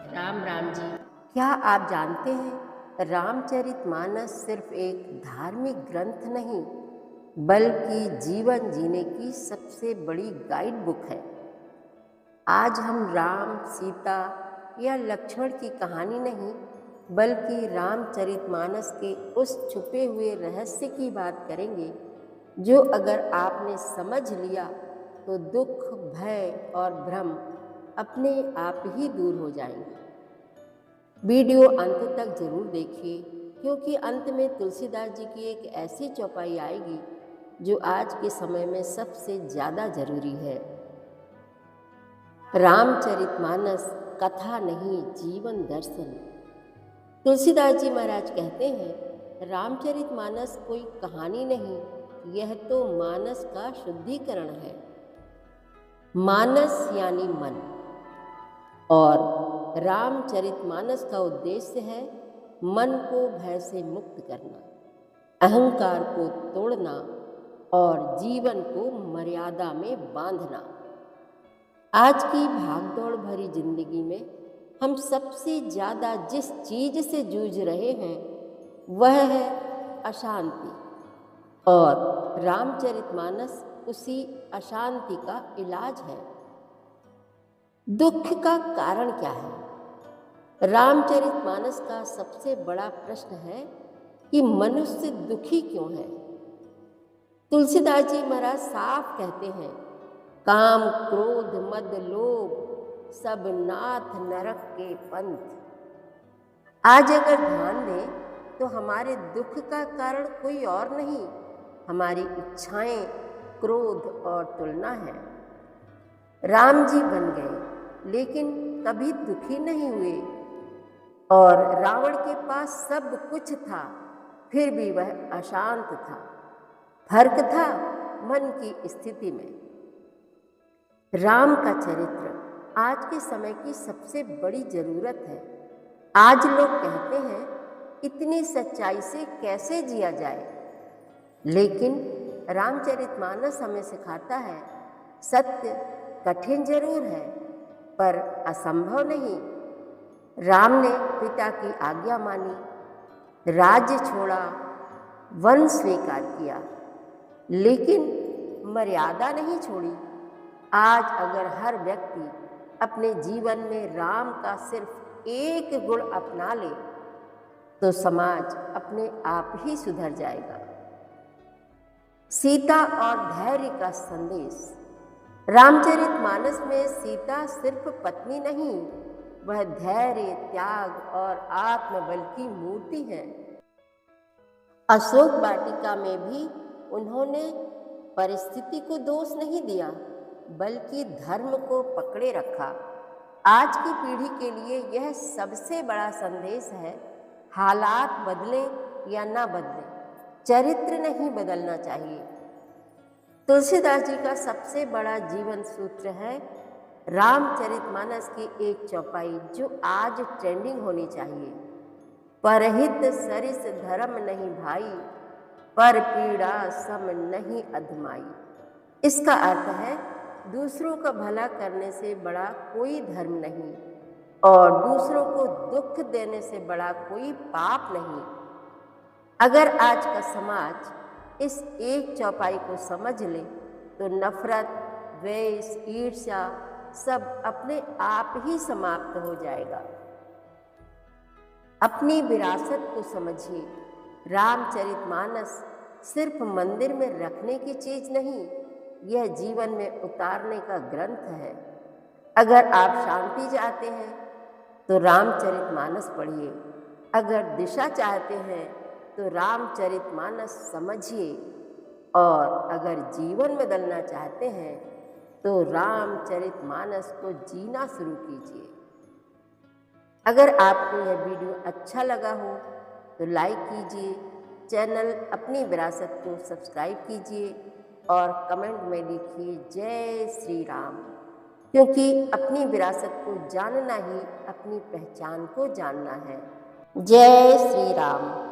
राम राम जी। क्या आप जानते हैं रामचरितमानस सिर्फ एक धार्मिक ग्रंथ नहीं बल्कि जीवन जीने की सबसे बड़ी गाइड बुक है। आज हम राम सीता या लक्ष्मण की कहानी नहीं बल्कि रामचरितमानस के उस छुपे हुए रहस्य की बात करेंगे जो अगर आपने समझ लिया तो दुख भय और भ्रम अपने आप ही दूर हो जाएंगे। वीडियो अंत तक जरूर देखिए क्योंकि अंत में तुलसीदास जी की एक ऐसी चौपाई आएगी जो आज के समय में सबसे ज़्यादा जरूरी है। रामचरितमानस कथा नहीं जीवन दर्शन। तुलसीदास जी महाराज कहते हैं रामचरितमानस कोई कहानी नहीं, यह तो मानस का शुद्धिकरण है। मानस यानी मन, और रामचरितमानस का उद्देश्य है मन को भय से मुक्त करना, अहंकार को तोड़ना और जीवन को मर्यादा में बांधना। आज की भागदौड़ भरी जिंदगी में हम सबसे ज़्यादा जिस चीज से जूझ रहे हैं वह है अशांति, और रामचरितमानस उसी अशांति का इलाज है। दुख का कारण क्या है? रामचरितमानस का सबसे बड़ा प्रश्न है कि मनुष्य दुखी क्यों है। तुलसीदास जी महाराज साफ कहते हैं काम क्रोध मद लोभ सब नाथ नरक के पंथ। आज अगर ध्यान दें तो हमारे दुख का कारण कोई और नहीं, हमारी इच्छाएं, क्रोध और तुलना है। राम जी बन गए लेकिन कभी दुखी नहीं हुए, और रावण के पास सब कुछ था फिर भी वह अशांत था। फर्क था मन की स्थिति में। राम का चरित्र आज के समय की सबसे बड़ी जरूरत है। आज लोग कहते हैं इतनी सच्चाई से कैसे जिया जाए, लेकिन रामचरितमानस हमें सिखाता है सत्य कठिन जरूर है पर असंभव नहीं। राम ने पिता की आज्ञा मानी, राज्य छोड़ा, वन स्वीकार किया, लेकिन मर्यादा नहीं छोड़ी। आज अगर हर व्यक्ति अपने जीवन में राम का सिर्फ एक गुण अपना ले तो समाज अपने आप ही सुधर जाएगा। सीता और धैर्य का संदेश। रामचरितमानस में सीता सिर्फ पत्नी नहीं, वह धैर्य, त्याग और आत्मबल की मूर्ति है। अशोक वाटिका में भी उन्होंने परिस्थिति को दोष नहीं दिया बल्कि धर्म को पकड़े रखा। आज की पीढ़ी के लिए यह सबसे बड़ा संदेश है, हालात बदले या ना बदले, चरित्र नहीं बदलना चाहिए। तुलसीदास जी का सबसे बड़ा जीवन सूत्र है रामचरितमानस की एक चौपाई जो आज ट्रेंडिंग होनी चाहिए। परहित सरिस धर्म नहीं भाई, पर पीड़ा सम नहीं अधमाई। इसका अर्थ है दूसरों का भला करने से बड़ा कोई धर्म नहीं और दूसरों को दुख देने से बड़ा कोई पाप नहीं। अगर आज का समाज इस एक चौपाई को समझ ले तो नफरत, द्वेष, ईर्ष्या सब अपने आप ही समाप्त हो जाएगा। अपनी विरासत को समझिए। रामचरितमानस सिर्फ मंदिर में रखने की चीज नहीं, यह जीवन में उतारने का ग्रंथ है। अगर आप शांति चाहते हैं तो रामचरितमानस पढ़िए, अगर दिशा चाहते हैं तो रामचरितमानस समझिए, और अगर जीवन बदलना चाहते हैं तो रामचरितमानस को जीना शुरू कीजिए। अगर आपको यह वीडियो अच्छा लगा हो तो लाइक कीजिए, चैनल अपनी विरासत को सब्सक्राइब कीजिए और कमेंट में लिखिए जय श्री राम, क्योंकि अपनी विरासत को जानना ही अपनी पहचान को जानना है। जय श्री राम।